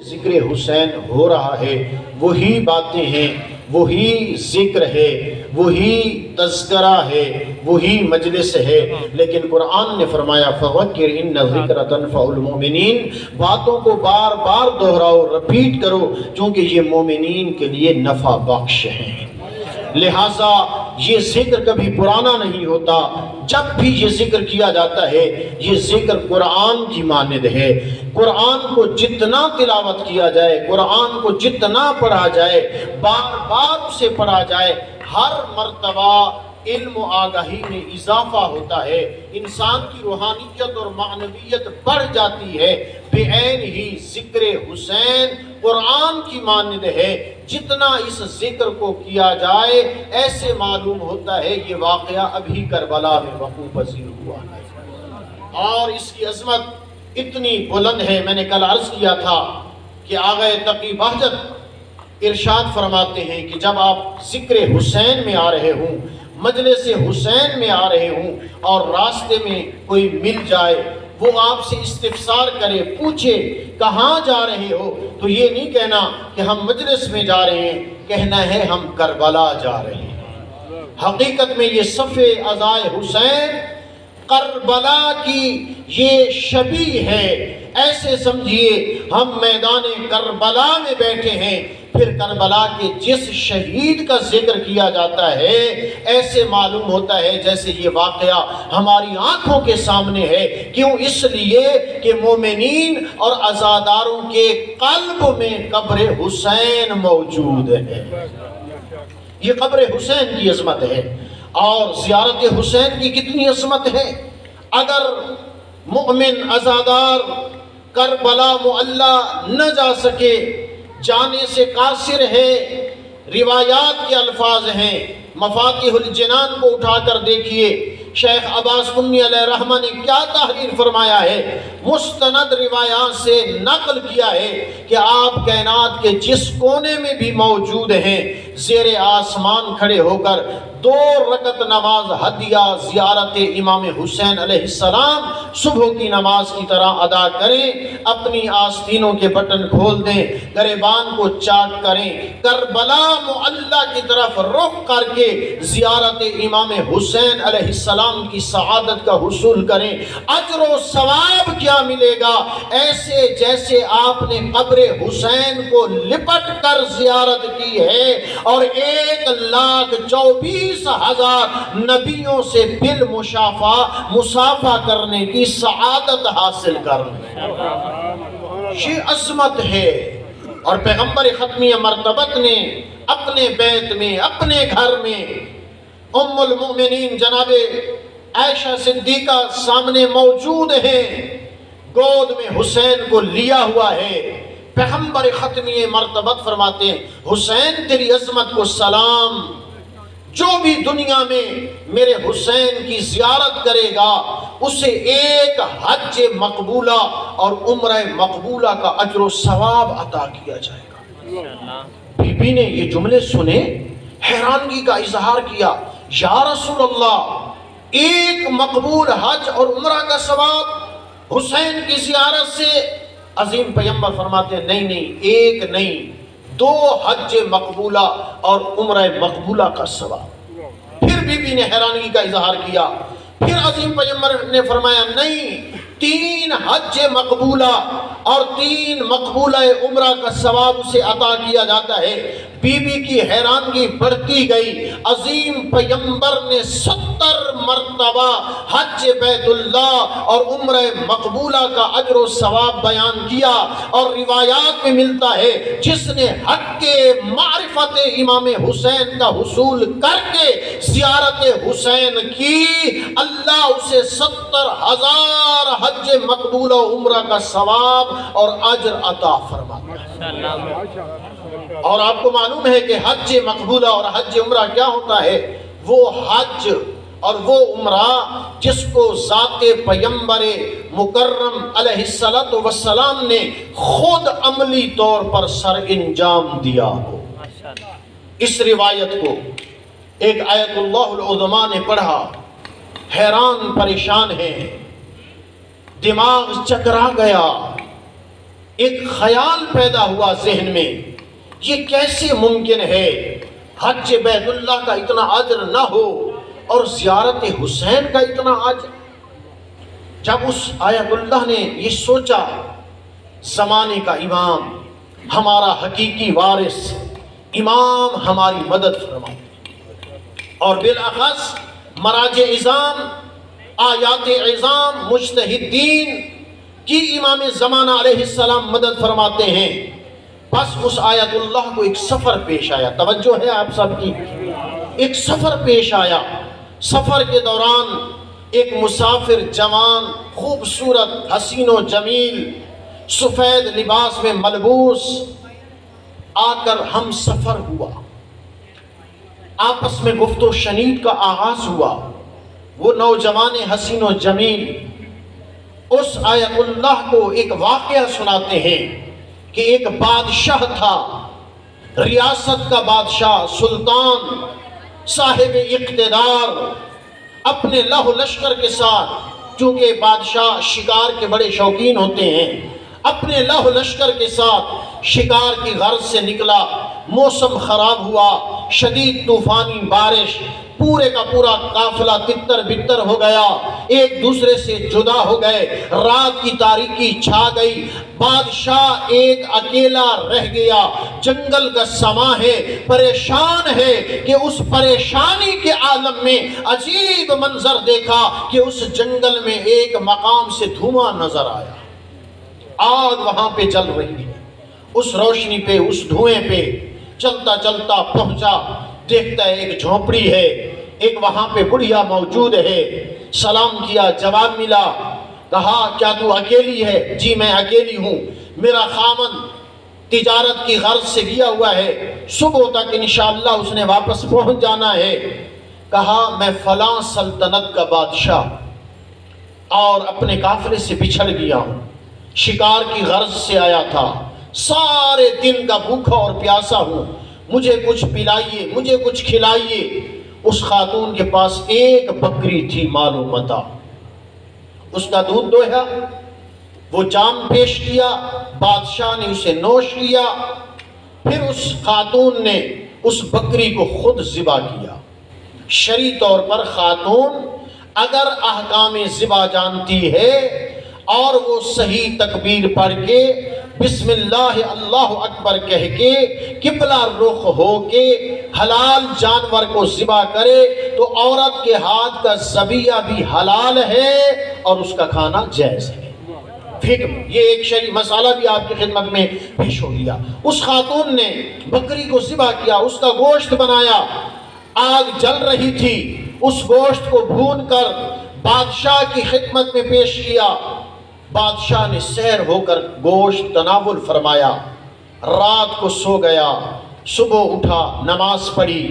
ذکر حسین ہو رہا ہے، وہی باتیں ہیں، وہی ذکر ہے، وہی تذکرہ ہے، وہی مجلس ہے، لیکن قرآن نے فرمایا فَذَكِّرْ إِنَّ الذِّكْرَ تَنفَعُ الْمُؤْمِنِينَ، باتوں کو بار بار دہراؤ، رپیٹ کرو، چونکہ یہ مومنین کے لیے نفع بخش ہیں۔ لہٰذا یہ ذکر کبھی پرانا نہیں ہوتا، جب بھی یہ ذکر کیا جاتا ہے یہ ذکر قرآن کی مانند ہے۔ قرآن کو جتنا تلاوت کیا جائے، قرآن کو جتنا پڑھا جائے، بار بار اسے پڑھا جائے، ہر مرتبہ علم و آگاہی میں اضافہ ہوتا ہے، انسان کی روحانیت اور معنویت بڑھ جاتی ہے۔ بے عین ہی ذکر حسین قرآن کی مانند ہے، جتنا اس ذکر کو کیا جائے ایسے معلوم ہوتا ہے یہ واقعہ ابھی کربلا میں وقوع پذیر ہوا ہے، اور اس کی عظمت اتنی بلند ہے۔ میں نے کل عرض کیا تھا کہ آغا تقی بہجت ارشاد فرماتے ہیں کہ جب آپ ذکر حسین میں آ رہے ہوں، مجلس حسین میں آ رہے ہوں، اور راستے میں کوئی مل جائے، وہ آپ سے استفسار کرے، پوچھے کہاں جا رہے ہو، تو یہ نہیں کہنا کہ ہم مجلس میں جا رہے ہیں، کہنا ہے ہم کربلا جا رہے ہیں۔ حقیقت میں یہ صفِ عزائے حسین کربلا کی یہ شبیہ ہے، ایسے سمجھیے ہم میدان کربلا میں بیٹھے ہیں، پھر کربلا کے جس شہید کا ذکر کیا جاتا ہے ایسے معلوم ہوتا ہے جیسے یہ واقعہ ہماری آنکھوں کے سامنے ہے۔ کیوں؟ اس لیے کہ مومنین اور عزاداروں کے قلب میں قبر حسین موجود ہے۔ یہ قبر حسین کی عظمت ہے، اور زیارت حسین کی کتنی عظمت ہے۔ اگر مومن عزادار کربلا معلی نہ جا سکے، جانے سے قاصر ہے، روایات کے الفاظ ہیں، مفاتیح الجنان کو اٹھا کر دیکھیے، شیخ عباس قمی علیہ رحمہ نے کیا تحریر فرمایا ہے، مستند روایات سے نقل کیا ہے کہ آپ کائنات کے جس کونے میں بھی موجود ہیں، زیر آسمان کھڑے ہو کر 2 رکعت نماز ہدیہ زیارت امام حسین علیہ السلام صبح کی نماز کی طرح ادا کریں، اپنی آستینوں کے بٹن کھول دیں، گریبان کو چاک کریں، کربلا معلی کی طرف رخ کر کے زیارت امام حسین علیہ السلام کی سعادت کا حصول کریں۔ اجر و ثواب کیا ملے گا؟ ایسے جیسے آپ نے قبر حسین کو لپٹ کر زیارت کی ہے اور 1,24,000 نبیوں سے مصافحہ کرنے کی سعادت حاصل کرنے، یہ عظمت ہے۔ اور پیغمبر ختمی مرتبت نے اپنے بیت میں، اپنے گھر میں، ام المؤمنین جناب عائشہ صدیقہ سامنے موجود ہیں، گود میں حسین کو لیا ہوا ہے۔ پیغمبر ختمی مرتبت فرماتے ہیں حسین تیری عظمت کو سلام، جو بھی دنیا میں میرے حسین کی زیارت کرے گا اسے ایک حج مقبولہ اور عمرہ مقبولہ کا اجر و ثواب عطا کیا جائے گا۔ بی بی نے یہ جملے سنے، حیرانگی کا اظہار کیا، یا رسول اللہ، ایک مقبول حج اور عمرہ کا ثواب حسین کی زیارت سے؟ عظیم پیغمبر فرماتے ہیں نہیں، ایک نہیں، 2 حج مقبولہ اور عمرہ مقبولہ کا ثواب۔ پھر بی بی نے حیرانگی کا اظہار کیا، پھر عظیم پیغمبر نے فرمایا نہیں، 3 حج مقبولہ اور 3 مقبولہ عمرہ کا ثواب اسے عطا کیا جاتا ہے۔ بی بی کی حیرانگی بڑھتی گئی، عظیم پیغمبر نے 70 مرتبہ حج بیت اللہ اور عمرہ مقبولہ کا اجر و ثواب بیان کیا، اور روایات میں ملتا ہے جس نے حق معرفت امام حسین کا حصول کر کے زیارت حسین کی، اللہ اسے 70,000 حج مقبولہ عمرہ کا ثواب اور اجر عطا فرماتا ہے۔ اور آپ کو معلوم ہے کہ حج مقبولہ اور حج عمرہ کیا ہوتا ہے؟ وہ حج اور وہ عمرہ جس کو ذات پیغمبر مکرم علیہ السلام نے خود عملی طور پر سر انجام دیا ہو۔ اس روایت کو ایک آیت اللہ العظمیٰ نے پڑھا، حیران پریشان ہے، دماغ چکرا گیا، ایک خیال پیدا ہوا ذہن میں، یہ کیسے ممکن ہے حج بیت اللہ کا اتنا اجر نہ ہو اور زیارت حسین کا اتنا اجر؟ جب اس آیت اللہ نے یہ سوچا، زمانے کا امام، ہمارا حقیقی وارث، امام ہماری مدد فرمائے، اور بالاخص مراجع عظام، آیات عظام، مجتہدین کی امام زمانہ علیہ السلام مدد فرماتے ہیں۔ بس اس آیت اللہ کو ایک سفر پیش آیا، توجہ ہے آپ سب کی، ایک سفر پیش آیا۔ سفر کے دوران ایک مسافر جوان، خوبصورت، حسین و جمیل، سفید لباس میں ملبوس آ کر ہم سفر ہوا، آپس میں گفت و شنید کا آغاز ہوا۔ وہ نوجوان حسین و جمیل اس آیت اللہ کو ایک واقعہ سناتے ہیں کہ ایک بادشاہ تھا، ریاست کا بادشاہ، سلطان، صاحب اقتدار، اپنے لہو لشکر کے ساتھ، چونکہ بادشاہ شکار کے بڑے شوقین ہوتے ہیں، اپنے لہو لشکر کے ساتھ شکار کی غرض سے نکلا۔ موسم خراب ہوا، شدید طوفانی بارش، پورے کا پورا قافلہ تتر بتر ہو گیا، ایک دوسرے سے جدا ہو گئے، رات کی تاریکی چھا گئی، بادشاہ ایک اکیلا رہ گیا، جنگل کا سما ہے، پریشان ہے کہ اس پریشانی کے عالم میں عجیب منظر دیکھا کہ اس جنگل میں ایک مقام سے دھواں نظر آیا، آگ وہاں پہ جل رہی ہے۔ اس روشنی پہ، اس دھوئیں پہ چلتا چلتا پہنچا، دیکھتا ہے ایک جھونپڑی ہے، ایک وہاں پہ بڑھیا موجود ہے، سلام کیا، جواب ملا، کہا کیا تو اکیلی ہے؟ جی میں اکیلی ہوں، میرا خامن تجارت کی غرض سے گیا ہوا ہے، صبح تک انشاءاللہ اس نے واپس پہنچ جانا ہے۔ کہا میں فلاں سلطنت کا بادشاہ اور اپنے قافلے سے بچھڑ گیا ہوں، شکار کی غرض سے آیا تھا، سارے دن کا بھوکا اور پیاسا ہوں، مجھے کچھ پلائیے، مجھے کچھ کھلائیے۔ اس خاتون کے پاس ایک بکری تھی، معلوم متا، اس کا دودھ دوہا، وہ جام پیش کیا، بادشاہ نے اسے نوش کیا، پھر اس خاتون نے اس بکری کو خود ذبح کیا۔ شرعی طور پر خاتون اگر احکام ذبح جانتی ہے اور وہ صحیح تکبیر پڑھ کے بسم اللہ اللہ اکبر کہہ کے قبلہ رخ ہو کے حلال جانور کو ذبح کرے تو عورت کے ہاتھ کا ذبیحہ بھی حلال ہے اور اس کا کھانا جائز ہے۔ فکر یہ ایک شرعی مسئلہ بھی آپ کی خدمت میں پیش ہو گیا۔ اس خاتون نے بکری کو ذبح کیا، اس کا گوشت بنایا، آگ جل رہی تھی، اس گوشت کو بھون کر بادشاہ کی خدمت میں پیش کیا۔ بادشاہ نے سحر ہو کر گوشت تناول فرمایا، رات کو سو گیا، صبح اٹھا، نماز پڑھی،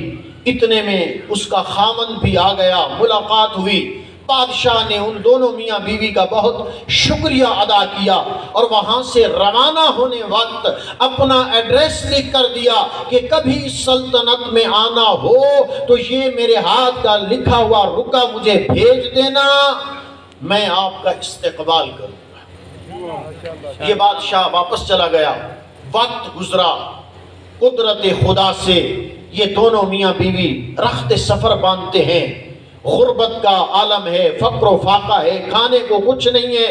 اتنے میں اس کا خامن بھی آ گیا، ملاقات ہوئی۔ بادشاہ نے ان دونوں میاں بیوی کا بہت شکریہ ادا کیا اور وہاں سے روانہ ہونے وقت اپنا ایڈریس لکھ کر دیا کہ کبھی سلطنت میں آنا ہو تو یہ میرے ہاتھ کا لکھا ہوا رکا مجھے بھیج دینا، میں آپ کا استقبال کروں گا۔ یہ بادشاہ واپس چلا گیا، وقت گزرا، قدرت خدا سے یہ دونوں میاں بیوی رخت سفر باندھتے ہیں، غربت کا عالم ہے، فقر و فاقہ ہے، کھانے کو کچھ نہیں ہے،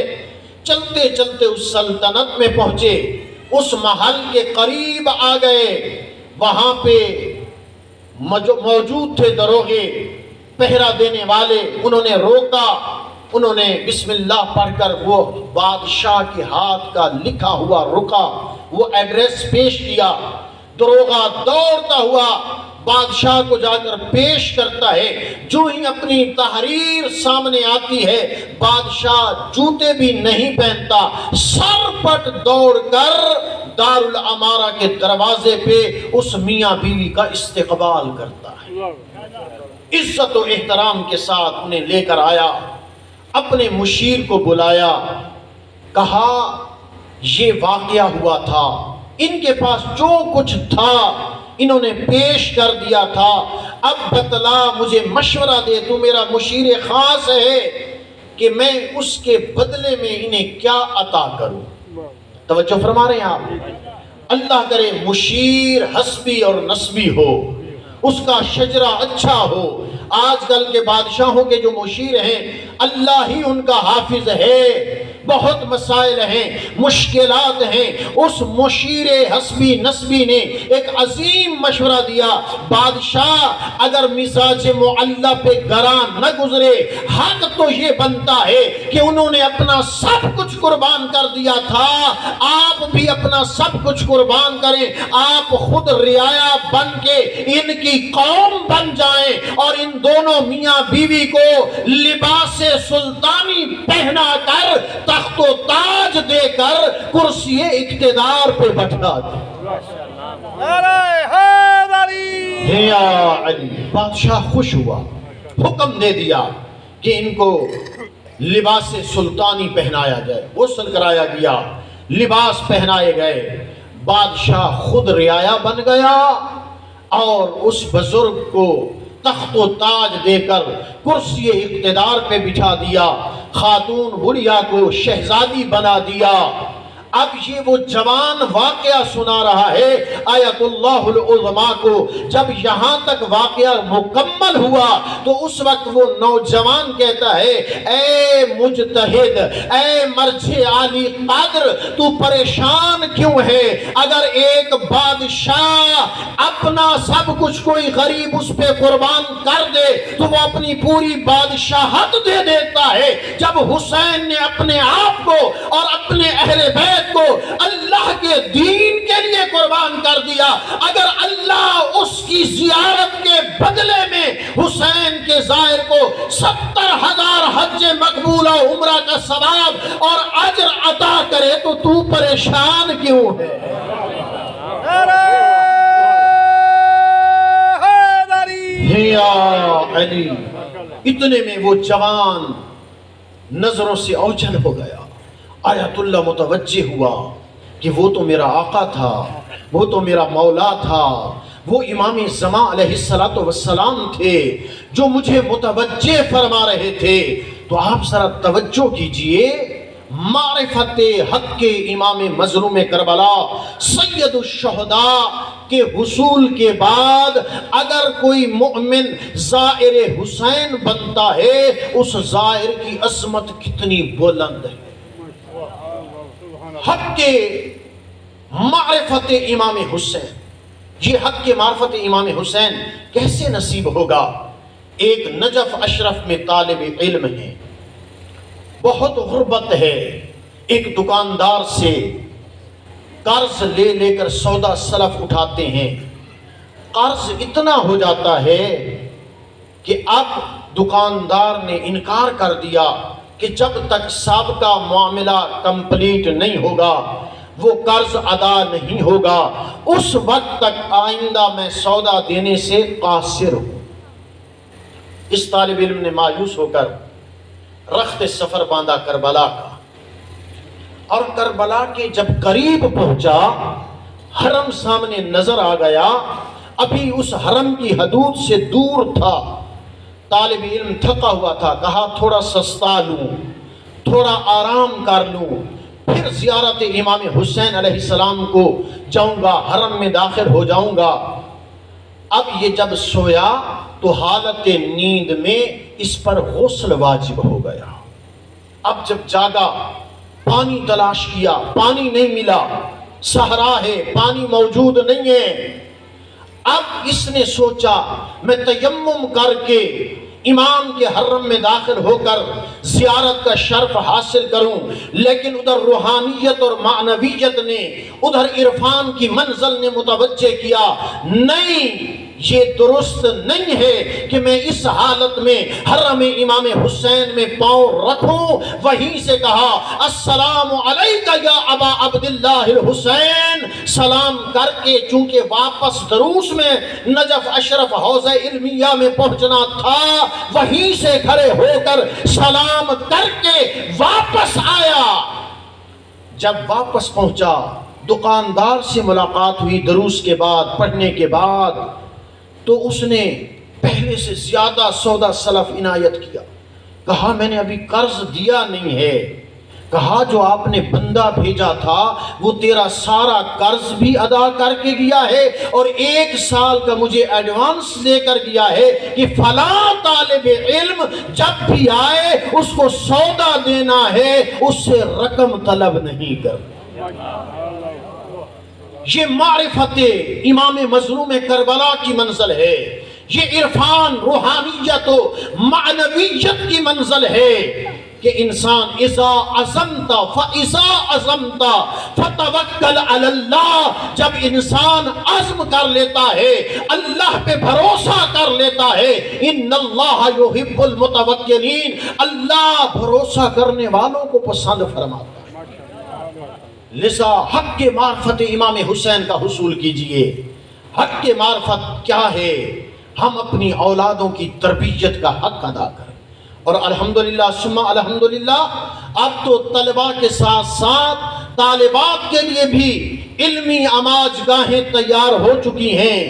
چلتے چلتے اس سلطنت میں پہنچے، اس محل کے قریب آ گئے، وہاں پہ موجود تھے دروغے، پہرا دینے والے، انہوں نے روکا، انہوں نے بسم اللہ پڑھ کر وہ بادشاہ کے ہاتھ کا لکھا ہوا رکا، وہ ایڈریس پیش کیا۔ دروغہ دوڑتا ہوا بادشاہ کو جا کر پیش کرتا ہے، جو ہی اپنی تحریر سامنے آتی ہے بادشاہ جوتے بھی نہیں پہنتا، سر پٹ دوڑ کر دارالامارہ کے دروازے پہ اس میاں بیوی کا استقبال کرتا ہے، عزت و احترام کے ساتھ انہیں لے کر آیا، اپنے مشیر کو بلایا، کہا یہ واقعہ ہوا تھا، ان کے پاس جو کچھ تھا انہوں نے پیش کر دیا تھا، اب بتلا، مجھے مشورہ دے، تو میرا مشیر خاص ہے کہ میں اس کے بدلے میں انہیں کیا عطا کروں۔ توجہ فرما رہے ہیں آپ؟ اللہ کرے مشیر حسبی اور نسبی ہو، اس کا شجرہ اچھا ہو۔ آج کل کے بادشاہوں کے جو مشیر ہیں اللہ ہی ان کا حافظ ہے، بہت مسائل ہیں، مشکلات ہیں۔ اس مشیر حسبی نسبی نے ایک عظیم مشورہ دیا، بادشاہ اگر مزاج معلّہ پہ گراں نہ گزرے، حق تو یہ بنتا ہے کہ انہوں نے اپنا سب کچھ قربان کر دیا تھا، آپ بھی اپنا سب کچھ قربان کریں، آپ خود رعایا بن کے ان کی قوم بن جائیں اور ان دونوں میاں بیوی کو لباس سلطانی پہنا کر تخت و تاج دے کر کرسی اقتدار پہ بٹھا دیں۔ یا علی، بادشاہ خوش ہوا، حکم دے دیا کہ ان کو لباس سلطانی پہنایا جائے، غسل کرایا گیا، لباس پہنائے گئے، بادشاہ خود رعایا بن گیا اور اس بزرگ کو تخت و تاج دے کر کرسی اقتدار پہ بٹھا دیا، خاتون بڑھیا کو شہزادی بنا دیا۔ اب یہ وہ جوان واقعہ سنا رہا ہے آیت اللہ العظمیٰ کو۔ جب یہاں تک واقعہ مکمل ہوا تو اس وقت وہ نوجوان کہتا ہے، اے مجتہد، اے مرجع عالی قادر، تو پریشان کیوں ہے؟ اگر ایک بادشاہ اپنا سب کچھ کوئی غریب اس پہ قربان کر دے تو وہ اپنی پوری بادشاہت دے دیتا ہے۔ جب حسین نے اپنے آپ کو اور اپنے اہل بیت کو اللہ کے دین کے لیے قربان کر دیا، اگر اللہ اس کی زیارت کے بدلے میں حسین کے زائر کو 70,000 حج مقبولہ عمرہ کا ثواب اور اجر عطا کرے تو پریشان کیوں ہے؟ یا علی، اتنے میں وہ جوان نظروں سے اوجھل ہو گیا۔ آیت اللہ متوجہ ہوا کہ وہ تو میرا آقا تھا، وہ تو میرا مولا تھا، وہ امام زمان علیہ السلام تھے جو مجھے متوجہ فرما رہے تھے۔ تو آپ ذرا توجہ کیجئے، معرفت حق کے امام مظلوم کربلا سید الشہداء کے حصول کے بعد اگر کوئی مؤمن زائر حسین بنتا ہے، اس زائر کی عظمت کتنی بلند ہے۔ حق کے معرفت امام حسین، یہ حق کے معرفت امام حسین کیسے نصیب ہوگا؟ ایک نجف اشرف میں طالب علم ہے، بہت غربت ہے، ایک دکاندار سے قرض لے لے کر سودا سلف اٹھاتے ہیں، قرض اتنا ہو جاتا ہے کہ اب دکاندار نے انکار کر دیا کہ جب تک سابقہ معاملہ کمپلیٹ نہیں ہوگا وہ قرض ادا نہیں ہوگا، اس وقت تک آئندہ میں سودا دینے سے قاصر ہوں۔ اس طالب علم نے مایوس ہو کر رخت سفر باندھا کربلا کا، اور کربلا کے جب قریب پہنچا حرم سامنے نظر آ گیا، ابھی اس حرم کی حدود سے دور تھا، طالب علم تھکا ہوا تھا، کہا تھوڑا سستا لوں، تھوڑا آرام کر لوں، پھر زیارت امام حسین علیہ السلام کو جاؤں گا، حرم میں داخل ہو جاؤں گا۔ اب یہ جب سویا تو حالت نیند میں اس پر غسل واجب ہو گیا۔ اب جب جاگا پانی تلاش کیا، پانی نہیں ملا، صحرا ہے، پانی موجود نہیں ہے۔ اب اس نے سوچا میں تیمم کر کے امام کے حرم میں داخل ہو کر زیارت کا شرف حاصل کروں، لیکن ادھر روحانیت اور معنویت نے، ادھر عرفان کی منزل نے متوجہ کیا، نہیں یہ درست نہیں ہے کہ میں اس حالت میں حرم امام حسین میں پاؤں رکھوں۔ وہیں سے کہا السلام علیکہ یا ابا عبداللہ الحسین، سلام کر کے چونکہ واپس دروس میں نجف اشرف حوزہ علمیہ میں پہنچنا تھا، وہیں سے کھڑے ہو کر سلام کر کے واپس آیا۔ جب واپس پہنچا دکاندار سے ملاقات ہوئی دروس کے بعد، پڑھنے کے بعد، تو اس نے پہلے سے زیادہ سودا سلف عنایت کیا، کہا میں نے ابھی قرض دیا نہیں ہے، کہا جو آپ نے بندہ بھیجا تھا وہ تیرا سارا قرض بھی ادا کر کے گیا ہے اور 1 سال کا مجھے ایڈوانس دے کر گیا ہے کہ فلاں طالب علم جب بھی آئے اس کو سودا دینا ہے، اس سے رقم طلب نہیں کر۔ یہ معرفت امام مظلوم کربلا کی منزل ہے، یہ عرفان روحانیت و معنویت کی منزل ہے کہ انسان اذا عزمت فاذا عزمت فتوکل علی اللہ، جب انسان عزم کر لیتا ہے، اللہ پہ بھروسہ کر لیتا ہے، ان اللہ یحب المتوکلین، اللہ بھروسہ کرنے والوں کو پسند فرماتا ہے۔ لذا حق کے معرفت امام حسین کا حصول کیجئے۔ حق کے معرفت کیا ہے؟ ہم اپنی اولادوں کی تربیت کا حق ادا کریں، اور الحمدللہ ثم الحمدللہ اب تو طلباء کے ساتھ ساتھ طالبات کے لیے بھی علمی آماج گاہیں تیار ہو چکی ہیں،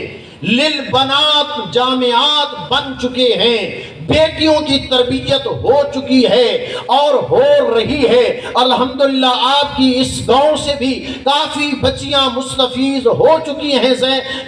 للبنات جامعات بن چکے ہیں، بیٹیوں کی تربیت ہو چکی ہے اور ہو رہی ہے۔ الحمدللہ آپ کی اس گاؤں سے بھی کافی بچیاں مستفیض ہو چکی ہیں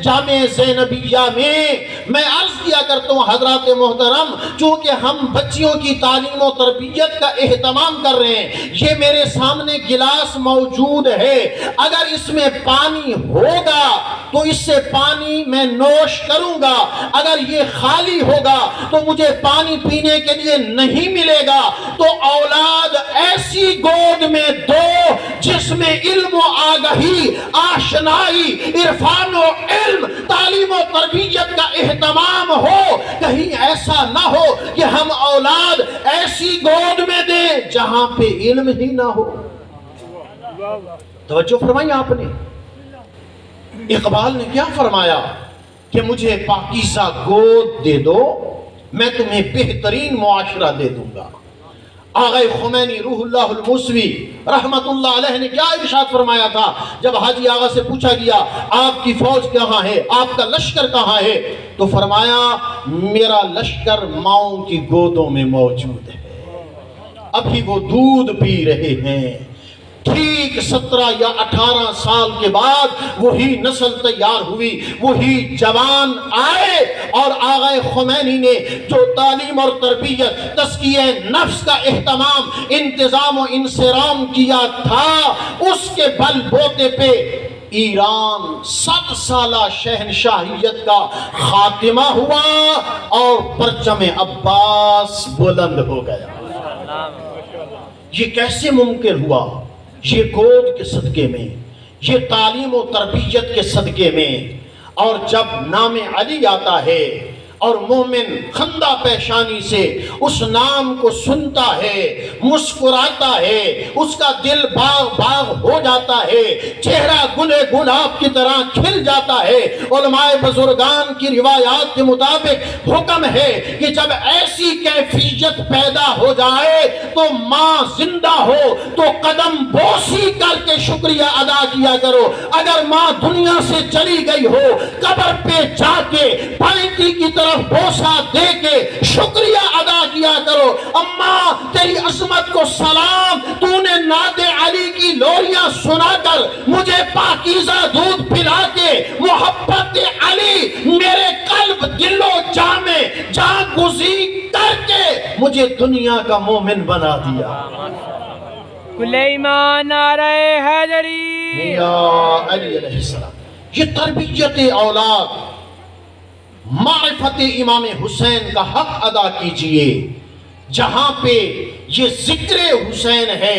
جامع زینبیہ میں عرض کیا کرتا ہوں حضرات محترم، چونکہ ہم بچیوں کی تعلیم و تربیت کا اہتمام کر رہے ہیں، یہ میرے سامنے گلاس موجود ہے، اگر اس میں پانی ہوگا تو اس سے پانی میں نوش کروں گا، اگر یہ خالی ہوگا تو مجھے پانی پینے کے لیے نہیں ملے گا۔ تو اولاد ایسی گود میں دو جس میں علم و آگہی، آشنائی، عرفان و علم، تعلیم و تربیت کا اہتمام ہو۔ کہیں ایسا نہ ہو کہ ہم اولاد ایسی گود میں دیں جہاں پہ علم ہی نہ ہو۔ توجہ فرمائی آپ نے، اقبال نے کیا فرمایا کہ مجھے پاکیزہ گود دے دو، میں تمہیں بہترین معاشرہ دے دوں گا۔ آغا خمینی روح اللہ الموسوی رحمت اللہ علیہ نے کیا ارشاد فرمایا تھا جب حاجی آغا سے پوچھا گیا آپ کی فوج کہاں ہے، آپ کا لشکر کہاں ہے، تو فرمایا میرا لشکر ماؤں کی گودوں میں موجود ہے، ابھی وہ دودھ پی رہے ہیں۔ ٹھیک 17 یا 18 سال کے بعد وہی نسل تیار ہوئی، وہی جوان آئے، اور آغا خمینی نے جو تعلیم اور تربیت، تزکیہ نفس کا اہتمام، انتظام و انصرام کیا تھا، اس کے بل بوتے پہ ایران 7 سالہ شہنشاہیت کا خاتمہ ہوا اور پرچم عباس بلند ہو گیا۔ یہ کیسے ممکن ہوا؟ یہ گود کے صدقے میں، یہ تعلیم و تربیت کے صدقے میں۔ اور جب نام علی آتا ہے اور مومن خندہ پیشانی سے اس نام کو سنتا ہے، مسکراتا ہے، اس کا دل باغ باغ ہو جاتا ہے، چہرہ گلے گلاب کی طرح کھل جاتا ہے۔ علماء بزرگان کی روایات کے مطابق حکم ہے کہ جب ایسی کیفیت پیدا ہو جائے تو ماں زندہ ہو تو قدم بوسی کر کے شکریہ ادا کیا کرو، اگر ماں دنیا سے چلی گئی ہو قبر پہ جا کے پائنٹی کی طرح بوسا دے کے شکریہ ادا کیا کرو، اماں تیری عظمت کو سلام، تو نے نعت علی کی لوریاں سنا کر مجھے پاکیزہ دودھ پلا کے محبت علی میرے قلب دل و جان میں جان گزین کر کے مجھے دنیا کا مومن بنا دیا۔ کل ایمان نعرہ حیدری یا علی علیہ السلام۔ یہ تربیت اولاد، معرفت امام حسین کا حق ادا کیجئے۔ جہاں پہ یہ ذکر حسین ہے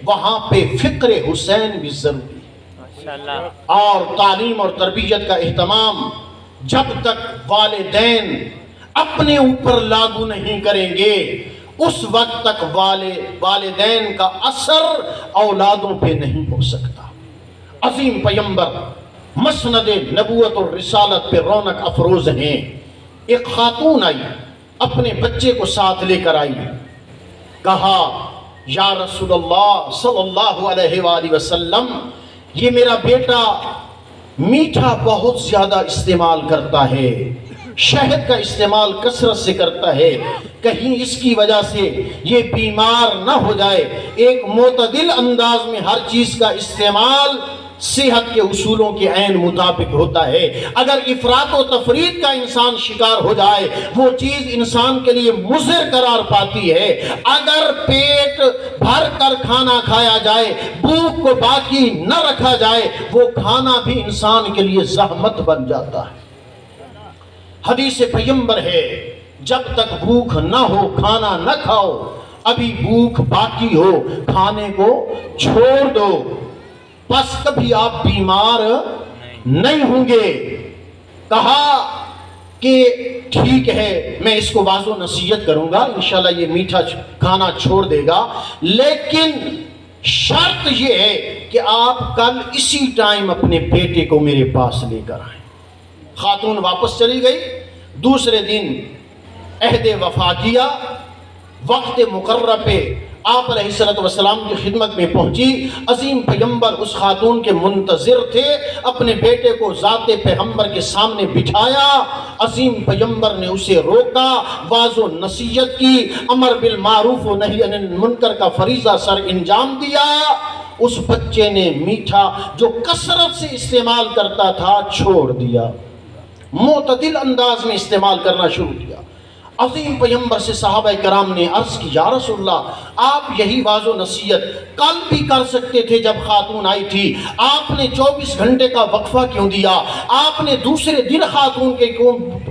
وہاں پہ فکر حسین بھی ضروری ہے، اور تعلیم اور تربیت کا اہتمام جب تک والدین اپنے اوپر لاگو نہیں کریں گے اس وقت تک والدین کا اثر اولادوں پہ نہیں ہو سکتا۔ عظیم پیمبر مسند نبوت اور رسالت پہ رونق افروز ہیں۔ ایک خاتون آئی، اپنے بچے کو ساتھ لے کر آئی، کہا یا رسول اللہ صلی اللہ علیہ وآلہ وسلم، یہ میرا بیٹا میٹھا بہت زیادہ استعمال کرتا ہے، شہد کا استعمال کثرت سے کرتا ہے، کہیں اس کی وجہ سے یہ بیمار نہ ہو جائے۔ ایک معتدل انداز میں ہر چیز کا استعمال صحت کے اصولوں کے عین مطابق ہوتا ہے۔ اگر افراط و تفریط کا انسان شکار ہو جائے وہ چیز انسان کے لیے مضر قرار پاتی ہے۔ اگر پیٹ بھر کر کھانا کھایا جائے، بھوک کو باقی نہ رکھا جائے، وہ کھانا بھی انسان کے لیے زحمت بن جاتا ہے۔ حدیث پیغمبر ہے، جب تک بھوک نہ ہو کھانا نہ کھاؤ، ابھی بھوک باقی ہو کھانے کو چھوڑ دو، بس کبھی آپ بیمار نہیں ہوں گے۔ کہا کہ ٹھیک ہے میں اس کو واضح نصیحت کروں گا، انشاءاللہ یہ میٹھا کھانا چھوڑ دے گا، لیکن شرط یہ ہے کہ آپ کل اسی ٹائم اپنے بیٹے کو میرے پاس لے کر آئیں۔ خاتون واپس چلی گئی، دوسرے دن عہد وفا کیا، وقت مقررہ پہ آپ علیہ السلام کی خدمت میں پہنچی۔ عظیم پیغمبر اس خاتون کے منتظر تھے، اپنے بیٹے کو ذات پیغمبر کے سامنے بٹھایا، عظیم پیغمبر نے اسے روکا، واضح نصیحت کی، امر بالمعروف و نہی عن المنکر کا فریضہ سر انجام دیا۔ اس بچے نے میٹھا جو کثرت سے استعمال کرتا تھا چھوڑ دیا، معتدل انداز میں استعمال کرنا شروع کیا۔ عظیم پیغمبر سے صحابہ کرام نے عرض کی، یا رسول اللہ آپ یہی واضح نصیحت کل بھی کر سکتے تھے جب خاتون آئی تھی، آپ نے 24 گھنٹے کا وقفہ کیوں دیا، آپ نے دوسرے دن خاتون کے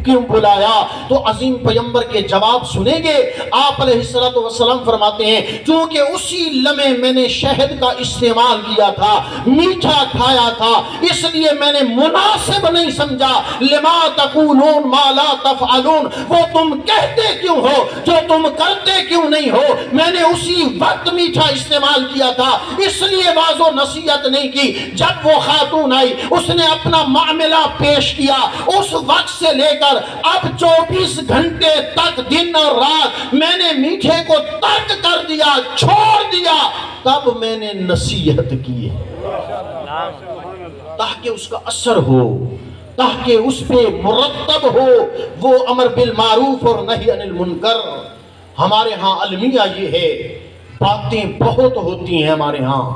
کیوں بلایا؟ تو عظیم پیغمبر کے جواب سنیں گے؟ آپ علیہ السلام فرماتے ہیں چونکہ اسی لمحے میں نے شہد کا استعمال کیا تھا، میٹھا کھایا تھا، اس لیے میں نے مناسب نہیں سمجھا، لما تقولون ما لا تفعلون، وہ تم کہتے کیوں ہو جو تم کرتے کیوں نہیں ہو، میں نے اسی وقت میٹھا استعمال کیا تھا، اس لیے واضح نصیحت نہیں کی۔ جب وہ خاتون آئی اس نے اپنا معاملہ پیش کیا، اس وقت سے لے کر اب 24 گھنٹے تک دن اور رات میں نے میٹھے کو ترک کر دیا، چھوڑ دیا، تب میں نے نصیحت کی تاکہ اس کا اثر ہو، تاکہ اس پہ مرتب ہو وہ امر بالمعروف اور نہی عن المنکر۔ ہمارے ہاں المیہ یہ ہے، باتیں بہت ہوتی ہیں ہمارے ہاں،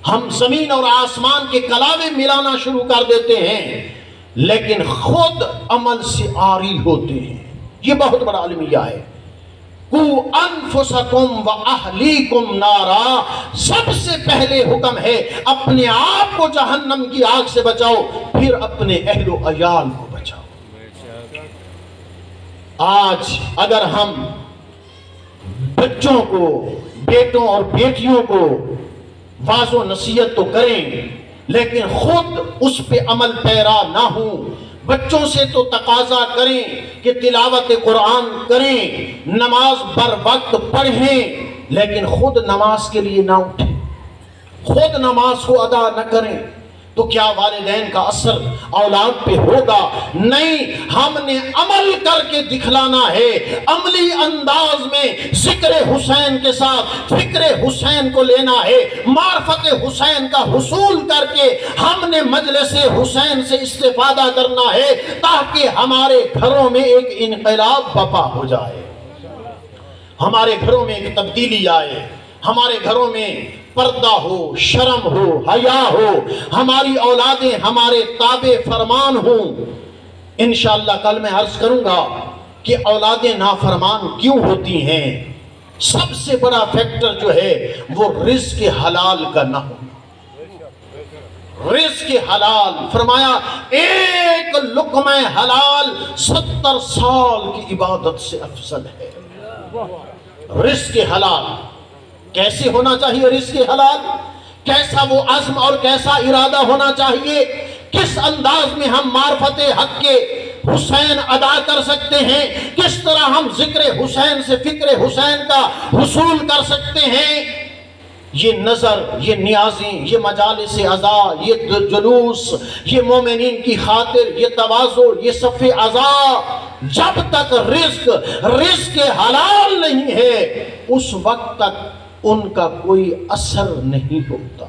ہم زمین اور آسمان کے کلاوے ملانا شروع کر دیتے ہیں لیکن خود عمل سے عاری ہوتے ہیں۔ یہ بہت بڑا المیہ ہے۔ قُوْ أَنفُسَكُمْ وَأَهْلِيكُمْ نَارًا، سب سے پہلے حکم ہے اپنے آپ کو جہنم کی آگ سے بچاؤ، پھر اپنے اہل و عیال کو بچاؤ۔ آج اگر ہم بچوں کو، بیٹوں اور بیٹیوں کو واضح نصیحت تو کریں لیکن خود اس پہ عمل پیرا نہ ہوں، بچوں سے تو تقاضا کریں کہ تلاوت قرآن کریں، نماز بر وقت پڑھیں، لیکن خود نماز کے لیے نہ اٹھیں، خود نماز کو ادا نہ کریں، تو کیا والدین کا اثر اولاد پہ ہوگا؟ نہیں، ہم نے عمل کر کے دکھلانا ہے، عملی انداز میں ذکر حسین کے ساتھ فکر حسین کو لینا ہے، معرفت حسین کا حصول کر کے ہم نے مجلس حسین سے استفادہ کرنا ہے تاکہ ہمارے گھروں میں ایک انقلاب برپا ہو جائے، ہمارے گھروں میں ایک تبدیلی آئے، ہمارے گھروں میں پردہ ہو، شرم ہو، حیا ہو، ہماری اولادیں ہمارے تابع فرمان ہوں۔ انشاءاللہ کل میں عرض کروں گا کہ اولادیں نافرمان کیوں ہوتی ہیں۔ سب سے بڑا فیکٹر جو ہے وہ رزق حلال کا نہ ہونا۔ رزق حلال، فرمایا ایک لقمہ حلال 70 سال کی عبادت سے افضل ہے۔ رزق حلال کیسے ہونا چاہیے؟ رزق حلال کیسا وہ عزم اور کیسا ارادہ ہونا چاہیے؟ کس انداز میں ہم معرفت حق کے حسین ادا کر سکتے ہیں؟ کس طرح ہم ذکر حسین سے فکر حسین کا حصول کر سکتے ہیں؟ یہ نظر، یہ نیازیں، یہ مجالس عزا، یہ جلوس، یہ مومنین کی خاطر، یہ تواضع، یہ صف عزا، جب تک رزق حلال نہیں ہے اس وقت تک ان کا کوئی اثر نہیں ہوتا۔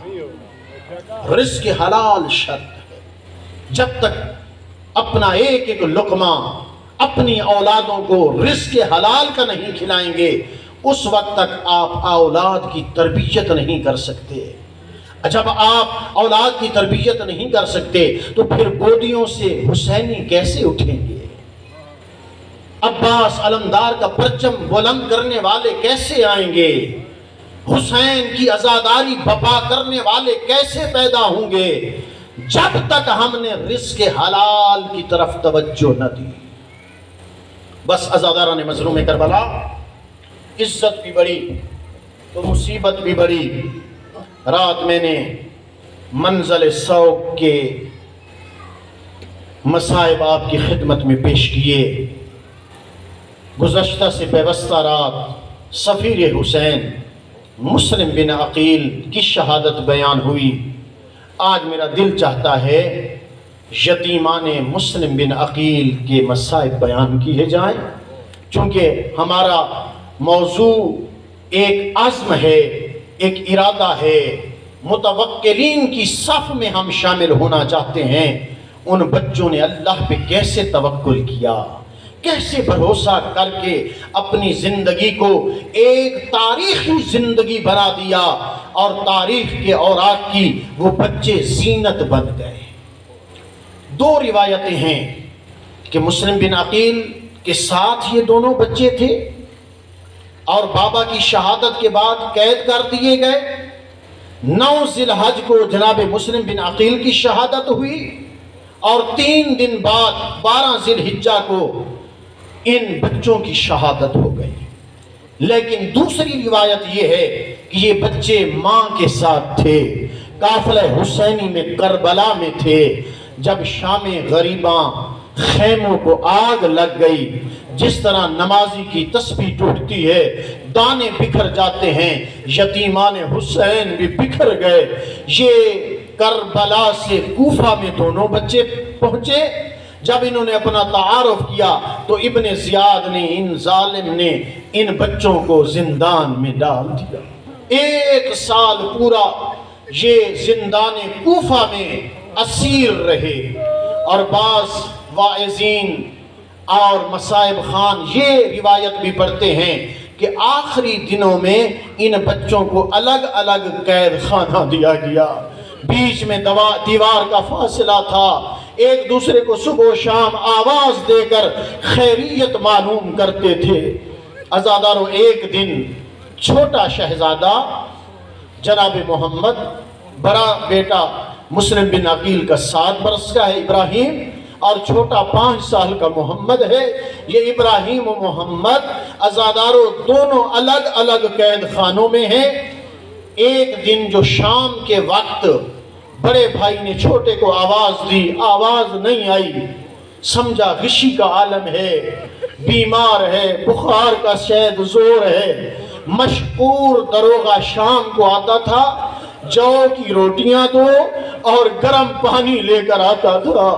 رزق حلال شرط ہے، جب تک اپنا ایک ایک لقمہ اپنی اولادوں کو رزق حلال کا نہیں کھلائیں گے، اس وقت تک آپ اولاد کی تربیت نہیں کر سکتے۔ جب آپ اولاد کی تربیت نہیں کر سکتے تو پھر گودیوں سے حسینی کیسے اٹھیں گے؟ عباس علمدار کا پرچم بلند کرنے والے کیسے آئیں گے؟ حسین کی عزاداری بپا کرنے والے کیسے پیدا ہوں گے جب تک ہم نے رزق حلال کی طرف توجہ نہ دی؟ بس عزاداران مظلوم کربلا، عزت بھی بڑی تو مصیبت بھی بڑی۔ رات میں نے منزل سوق کے مصائب آپ کی خدمت میں پیش کیے۔ گزشتہ سے پیوستہ رات سفیر حسین مسلم بن عقیل کی شہادت بیان ہوئی۔ آج میرا دل چاہتا ہے یتیمان مسلم بن عقیل کے مصائب بیان کیے جائیں، چونکہ ہمارا موضوع ایک عزم ہے، ایک ارادہ ہے، متوکلین کی صف میں ہم شامل ہونا چاہتے ہیں۔ ان بچوں نے اللہ پہ کیسے توکل کیا، کیسے بھروسہ کر کے اپنی زندگی کو ایک تاریخی زندگی بنا دیا، اور تاریخ کے اوراق کی وہ بچے زینت بن گئے۔ دو روایتیں ہیں کہ مسلم بن عقیل کے ساتھ یہ دونوں بچے تھے اور بابا کی شہادت کے بعد قید کر دیے گئے۔ 9 ذی الحج کو جناب مسلم بن عقیل کی شہادت ہوئی، اور 3 دن بعد 12 ذی الحجہ کو ان بچوں کی شہادت ہو گئی۔ لیکن دوسری روایت یہ ہے کہ یہ بچے ماں کے ساتھ تھے، قافلہ حسینی میں کربلا میں تھے۔ جب شام غریباں خیموں کو آگ لگ گئی، جس طرح نمازی کی تسبیح ٹوٹتی ہے، دانے بکھر جاتے ہیں، یتیمان حسین بھی بکھر گئے۔ یہ کربلا سے کوفہ میں دونوں بچے پہنچے۔ جب انہوں نے اپنا تعارف کیا تو ابن زیاد نے، ان ظالم نے، ان بچوں کو زندان میں ڈال دیا۔ 1 سال پورا یہ زندان کوفہ میں اسیر رہے، اور بعض واعظین اور مصائب خان یہ روایت بھی پڑھتے ہیں کہ آخری دنوں میں ان بچوں کو الگ الگ قید خانہ دیا گیا۔ بیچ میں دیوار کا فاصلہ تھا، ایک دوسرے کو صبح و شام آواز دے کر خیریت معلوم کرتے تھے۔ عزاداروں، ایک دن چھوٹا شہزادہ جناب محمد، بڑا بیٹا مسلم بن عقیل کا 7 برس کا ہے ابراہیم، اور چھوٹا 5 سال کا محمد ہے۔ یہ ابراہیم و محمد عزاداروں دونوں الگ الگ قید خانوں میں ہیں۔ ایک دن جو شام کے وقت بڑے بھائی نے چھوٹے کو آواز دی، آواز نہیں آئی، سمجھا غشی کا عالم ہے، بیمار ہے، بخار کا شاید زور ہے۔ مشکور دروغہ شام کو آتا تھا، جو کی روٹیاں دو اور گرم پانی لے کر آتا تھا۔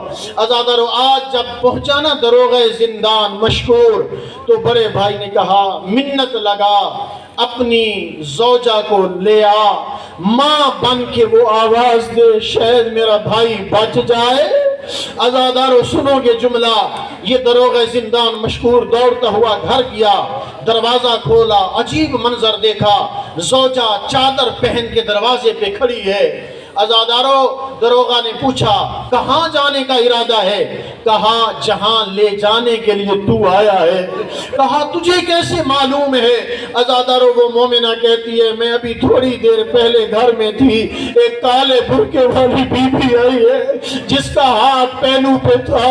عزادارو، آج جب پہنچانا دروغہ زندان مشکور، تو بڑے بھائی نے کہا منت لگا، اپنی زوجہ کو لے آ، ماں بن کے وہ آواز دے، شاید میرا بھائی بچ جائے۔ عزادارو سنو گے جملہ، یہ دروغہ زندان مشکور دوڑتا ہوا گھر گیا، دروازہ کھولا، عجیب منظر دیکھا، زوجہ چادر پہن کے دروازے پہ کھڑی ہے۔ عزادارو، دروغہ نے پوچھا کہاں جانے کا ارادہ ہے؟ کہا جہاں لے جانے کے لیے تو آیا ہے۔ کہا تجھے کیسے معلوم ہے؟ عزادارو، وہ مومنہ کہتی ہے میں ابھی تھوڑی دیر پہلے گھر میں تھی، ایک کالے برقعے والی بی بی آئی ہے جس کا ہاتھ پہلو پہ تھا،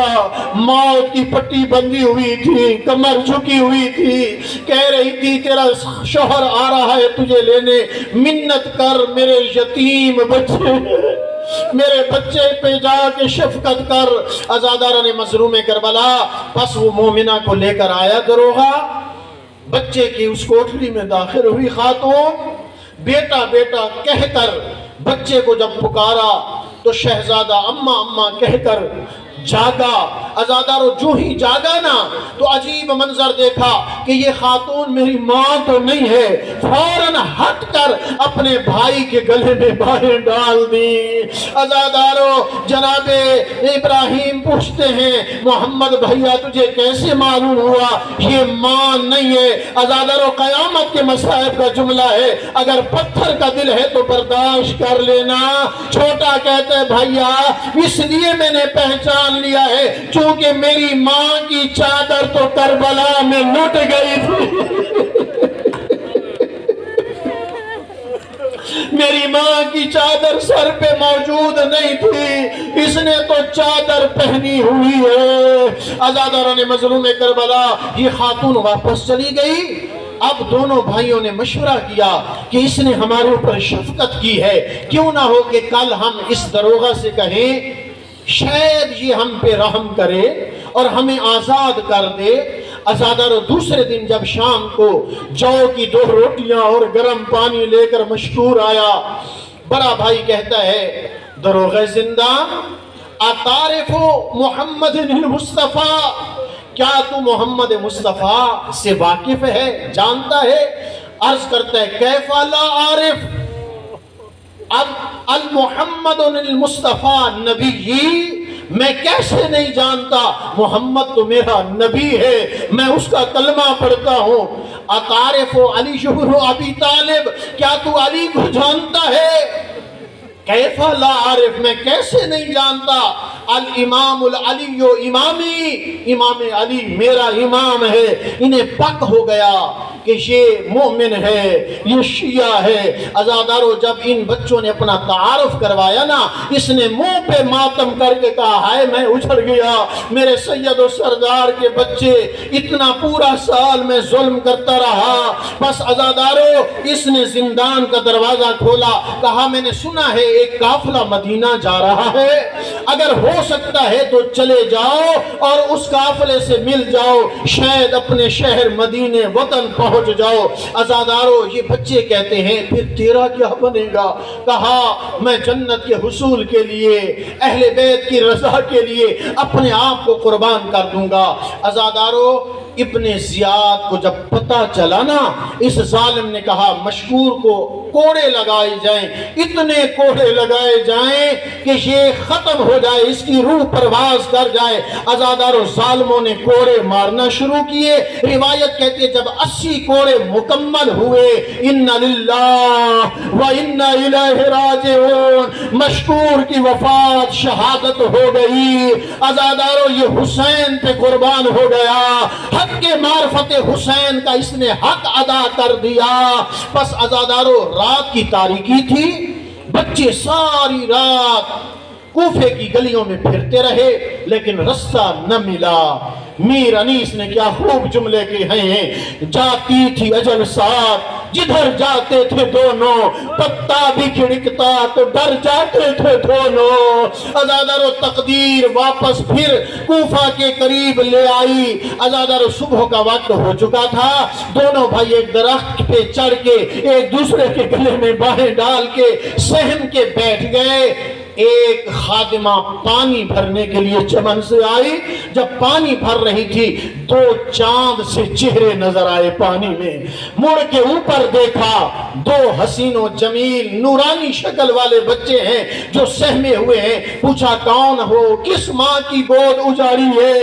موت کی پٹی بندھی ہوئی تھی، کمر جھکی ہوئی تھی، کہہ رہی تھی تیرا شوہر آ رہا ہے تجھے لینے، منت کر میرے یتیم بچے، میرے بچے پہ جا کے شفقت کر۔ عزاداران مظلوم کربلا، پس وہ مومنہ کو لے کر آیا دروغہ، بچے کی اس کوٹھلی میں داخل ہوئی خاتون، بیٹا بیٹا کہہ کر بچے کو جب پکارا تو شہزادہ اماں اماں کہہ کر جاگا، عزادارو جو ہی جاگا نا تو عجیب منظر دیکھا کہ یہ خاتون میری ماں تو نہیں ہے، فوراً ہٹ کر اپنے بھائی کے گلے میں باہیں ڈال دی۔ عزادارو جناب ابراہیم پوچھتے ہیں محمد بھائیا تجھے کیسے معلوم ہوا یہ ماں نہیں ہے؟ عزادارو قیامت کے مصائب کا جملہ ہے، اگر پتھر کا دل ہے تو برداشت کر لینا۔ چھوٹا کہتا ہے بھائیا اس لیے میں نے پہچان لیا ہے چونکہ میری ماں کی چادر تو کربلا میں لٹ گئی تھی۔ میری ماں کی چادر سر پہ موجود نہیں تھی، اس نے تو چادر پہنی ہوئی ہے۔ عزاداروں نے مظلوم کربلا یہ خاتون واپس چلی گئی۔ اب دونوں بھائیوں نے مشورہ کیا کہ اس نے ہمارے اوپر شفقت کی ہے، کیوں نہ ہو کہ کل ہم اس دروغہ سے کہیں شاید یہ ہم پہ رحم کرے اور ہمیں آزاد کر دے۔ عزادارو دوسرے دن جب شام کو جو کی 2 روٹیاں اور گرم پانی لے کر مشکور آیا، بڑا بھائی کہتا ہے دروغہ زندہ اتعرف محمد المصطفیٰ، کیا تو محمد مصطفیٰ سے واقف ہے، جانتا ہے؟ عرض کرتا ہے کیف لا عارف، اب المحمد المصطفیٰ نبی، میں کیسے نہیں جانتا، محمد تو میرا نبی ہے، میں اس کا کلمہ پڑھتا ہوں۔ اتعرف علی بن ابی طالب، کیا تو علی کو جانتا ہے؟ کیف لا عارف، میں کیسے نہیں جانتا، الامام العلی امامی، امام علی میرا امام ہے۔ انہیں پک ہو گیا کہ یہ مومن ہے، یہ شیعہ ہے۔ عزادارو جب ان بچوں نے اپنا تعارف کروایا نا، اس نے منہ پہ ماتم کر کے کہا ہائے میں اجھڑ گیا، میرے سید و سردار کے بچے، اتنا پورا سال میں ظلم کرتا رہا۔ بس عزادارو اس نے زندان کا دروازہ کھولا، کہا میں نے سنا ہے ایک قافلہ مدینہ جا رہا ہے، اگر ہو سکتا ہے تو چلے جاؤ اور اس قافلے سے مل جاؤ، شاید اپنے شہر مدینے وطن پہنچ جاؤ۔ عزادارو یہ بچے کہتے ہیں پھر تیرا کیا بنے گا؟ کہا میں جنت کے حصول کے لیے، اہل بیت کی رضا کے لیے اپنے آپ کو قربان کر دوں گا۔ عزادارو ابن زیاد کو جب پتہ چلا نا، اس ظالم نے کہا مشکور کو کوڑے لگائے جائیں، اتنے کوڑے لگائے جائیں کہ یہ ختم ہو جائے، اس کی روح پرواز کر جائے۔ عزادارو ظالموں نے کوڑے مارنا شروع کیے۔ روایت کہتی ہے جب 80 کوڑے مکمل ہوئے، ان للہ و انا الیہ راجعون، مشکور کی وفات شہادت ہو گئی۔ عزادارو یہ حسین پہ قربان ہو گیا، حق کے معرفت حسین کا اس نے حق ادا کر دیا۔ پس عزادارو رات کی تاریکی تھی، بچے ساری رات کوفے کی گلیوں میں پھرتے رہے لیکن رستہ نہ ملا۔ میر انیس نے کیا خوب جملے کے ہیں، جاتی تھی اجل ساتھ جدھر جاتے تھے دونوں، پتا بھی کھڑکتا تو ڈر جاتے تھے دونوں۔ عزادارو تقدیر واپس پھر کوفہ کے قریب لے آئی۔ عزادارو صبح کا وقت ہو چکا تھا، دونوں بھائی ایک درخت پہ چڑھ کے ایک دوسرے کے گلے میں باہیں ڈال کے سہم کے بیٹھ گئے۔ ایک خادمہ پانی بھرنے کے لیے چمن سے آئی، جب پانی بھر رہی تھی 2 چاند سے چہرے نظر آئے پانی میں، مڑ کے اوپر دیکھا 2 حسین و جمیل نورانی شکل والے بچے ہیں جو سہمے ہوئے ہیں۔ پوچھا کون ہو، کس ماں کی گود اجاڑی ہے،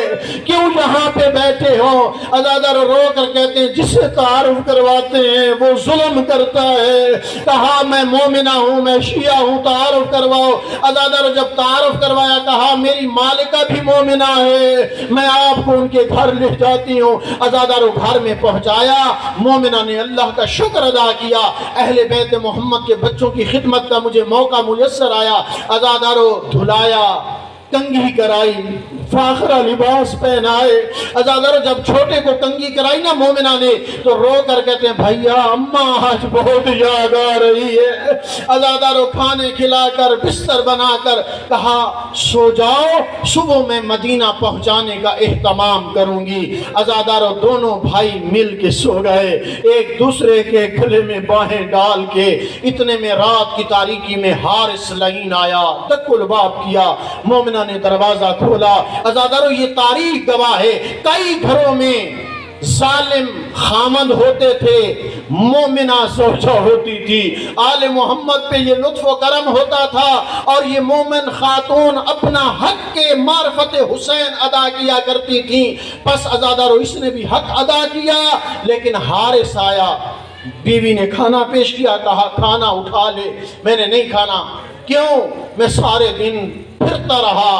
کیوں یہاں پہ بیٹھے ہو؟ عزادارو رو کر کہتے ہیں جسے تعارف کرواتے ہیں وہ ظلم کرتا ہے۔ کہا میں مومنہ ہوں، میں شیعہ ہوں، تعارف کرواؤ۔ عزادارو جب تعارف کروایا کہا میری مالکہ بھی مومنہ ہے، میں آپ کو ان کے گھر لے جاتی ہوں۔ عزادارو گھر میں پہنچایا، مومنہ نے اللہ کا شکر ادا کیا، اہل بیت محمد کے بچوں کی خدمت کا مجھے موقع میسر آیا۔ عزادارو دھلایا، کنگھی کرائی، فاخرہ لباس پہنائے۔ عزادارو جب چھوٹے کو کنگھی کرائی نا مومنہ نے تو رو کر کہتے ہیں بھائیا اماں آج بہت یاد آ رہی ہے۔ عزادارو کھانے کھلا کر بستر بنا کر کہا سو جاؤ، صبح میں مدینہ پہنچانے کا اہتمام کروں گی۔ عزادارو دونوں بھائی مل کے سو گئے، ایک دوسرے کے گلے میں باہیں ڈال کے۔ اتنے میں رات کی تاریکی میں حارث لعین آیا، دک الباب کیا۔ مومنہ مومنہ نے دروازہ کھولا۔ عزادارو یہ تاریخ گواہ ہے، کئی گھروں میں ظالم خامند ہوتے تھے، مومنہ زوجہ ہوتی تھی۔ آل محمد پہ یہ لطف و کرم ہوتا تھا اور یہ مومن خاتون اپنا حق کے معرفت حسین ادا کیا کرتی تھی۔ پس عزادارو اس نے بھی حق ادا کیا، لیکن حارث آیا، بیوی نے کھانا پیش کیا، کہا کھانا اٹھا لے۔ میں نے نہیں کھانا۔ کیوں؟ میں سارے دن پھرتا رہا۔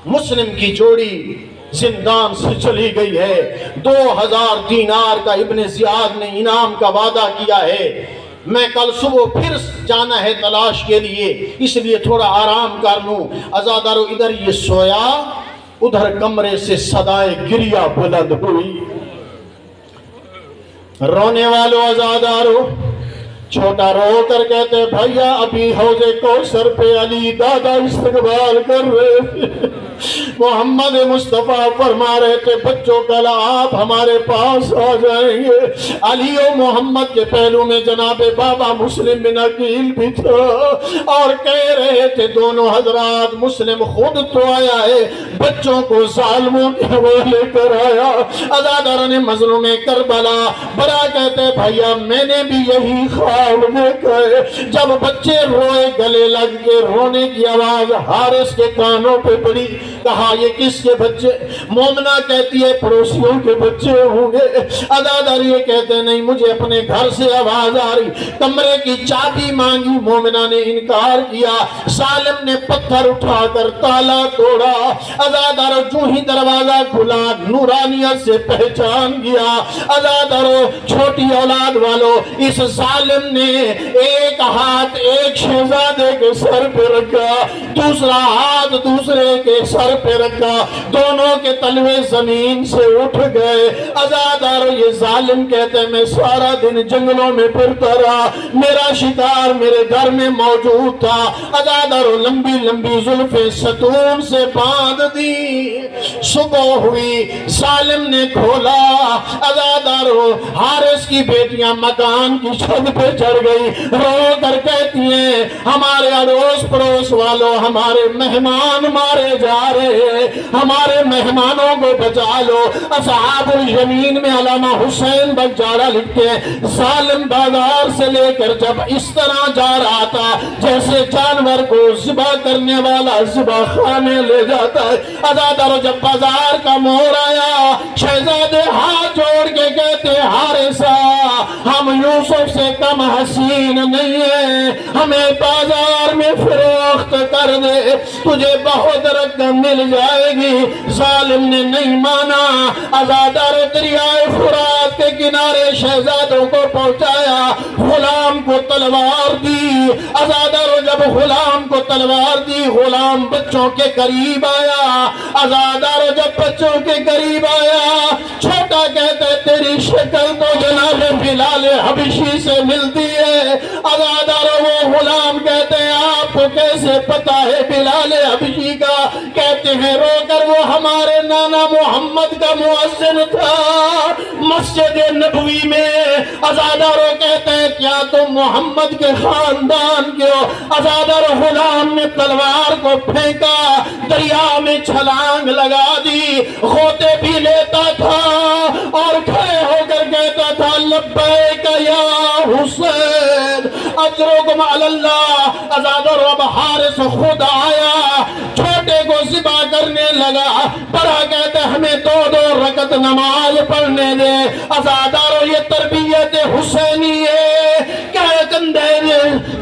مسلم کی جوڑی زندان سے چلی گئی ہے، 2000 دینار کا ابن زیاد نے انعام کا وعدہ کیا ہے، میں کل صبح پھر جانا ہے تلاش کے لیے، اس لیے تھوڑا آرام کر لوں۔ عزادارو ادھر یہ سویا، ادھر کمرے سے صدائے گریہ بلند ہوئی۔ رونے والوں عزادارو، چھوٹا رو کر کہتے بھائیا ابھی حوض کوثر پہ علی دادا استقبال کر رہے تھے، محمد مصطفیٰ فرما رہے تھے بچوں کل آپ ہمارے پاس آ جائیں گے۔ علی و محمد کے پہلو میں جناب بابا مسلم بن عقیل بھی تھا اور کہہ رہے تھے دونوں حضرات، مسلم خود تو آیا ہے، بچوں کو ظالموں کے حوالے کر آیا۔ عزاداران مظلوم کربلا برا کہتے بھائیا میں نے بھی یہی خواب دیکھا ہے۔ جب بچے روئے گلے لگ کے رونے کی آواز حارث کے کانوں پہ پڑی، کہا یہ کس کے بچے؟ مومنہ کہتی ہے پڑوسیوں کے بچے ہوں گے۔ عزادار یہ کہتے نہیں مجھے اپنے گھر سے آواز آ رہی۔ کمرے کی چابی مانگی، مومنہ نے انکار کیا۔ ظالم نے پتھر اٹھا کر تالا توڑا۔ عزادار جو ہی دروازہ کھلا نورانیت سے پہچان گیا۔ عزادار چھوٹی اولاد والو، اس ظالم نے ایک ہاتھ ایک شہزادے کے سر پہ رکھا، دوسرا ہاتھ دوسرے کے سر پہ رکھا، دونوں کے تلوے زمین سے اٹھ گئے۔ عزادار یہ ظالم کہتے ہیں میں سارا دن جنگلوں میں پھرتا رہا، میرا شکار میرے گھر میں موجود تھا۔ عزادار لمبی لمبی زلفیں ستون سے باندھ دی۔ صبح ہوئی، ظالم نے کھولا۔ عزادار حارث کی بیٹیاں مکان کی چھت پہ چڑھ گئی، رو کر کہتی ہیں ہمارے اڑوس پڑوس والوں ہمارے مہمان مارے جا رہے ہیں، ہمارے مہمانوں کو بچا لو۔ اصحاب الیمین میں علامہ حسین بگجارہ لکھتے ہیں ظالم بازار سے لے کر جب اس طرح جا رہا تھا جیسے جانور کو ذبح کرنے والا ذبح خانے لے جاتا ہے۔ عزادارو جب بازار کا موڑ آیا، شہزادے ہاتھ جوڑ کے کہتے حارثہ ہم یوسف سے کم حسین نہیں ہیں، ہمیں بازار میں فروخت کر دے، تجھے بہت رقم مل جائے گی۔ ظالم نے نہیں مانا۔ عزادار دریائے فرات کے کنارے شہزادوں کو پہنچایا، غلام کو تلوار دی۔ عزادارو جب غلام کو تلوار دی، غلام بچوں کے قریب آیا۔ عزادارو جب بچوں کے قریب آیا، چھوٹا کہتے تیری شکل تو جناب بلال حبشی سے ملتی ہے۔ عزادارو وہ غلام کہتے ہیں آپ کو کیسے پتا ہے بلال حبشی کا؟ کہتے ہیں رو کر وہ ہمارے نانا محمد کا مؤذن تھا مسجد نبوی میں۔ عزادارو کہتے ہیں کیا تم محمد کے خاندان کے ہو؟ عزادارو غلام نے تلوار کو پھینکا، دریا میں چھلانگ لگا دی، غوطے بھی لیتا تھا اور کھڑے ہو کر کہتا تھا لبیک یا حسین اجرکم علی اللہ۔ عزادارو اب حارث خود آیا، چھوٹے کو ذبح کرنے لگا۔ بڑا کہتے ہمیں 2 رکعت نماز پڑھنے دے۔ عزادارو یہ تربیت حسینی ہے، کیا کندھے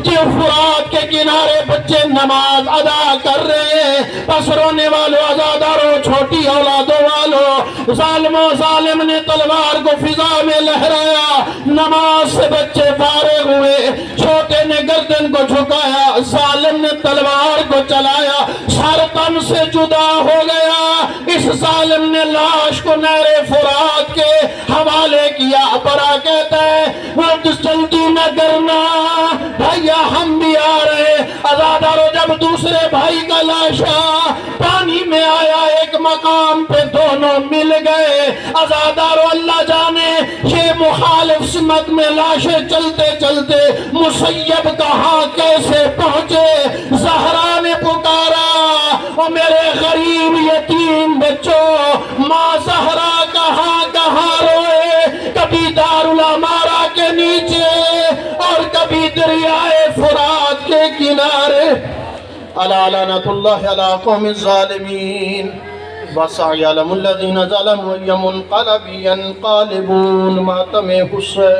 جو فرات کے کنارے بچے نماز ادا کر رہے ہیں۔ پس رونے والوں عزادارو چھوٹی اولادوں والوں، ظالم نے تلوار کو فضا میں لہرایا، نماز سے بچے فارغ ہوئے، چھوٹے نے گردن کو جھکایا، ظالم نے تلوار کو چلایا، سر تن سے جدا ہو گیا۔ اس ظالم نے لاش کو نہر فرات کے حوالے کیا۔ برا کہتا ہے جلدی نہ کرنا بھائیا ہم بھی آ رہے۔ عزادارو جب دوسرے بھائی کا لاشا پانی میں آیا، ایک مقام پہ دونوں مل گئے۔ عزادارو اللہ جانے یہ مخالف سمت میں لاشیں چلتے چلتے مسیب کہاں کیسے پہنچے۔ زہرا نے پکارا او میرے وہی دریائے فرات کے کنارے الا لعنت اللہ علی قوم الظالمین وسيعلم الذين ظلموا أي منقلب ينقلبون. ماتم غصے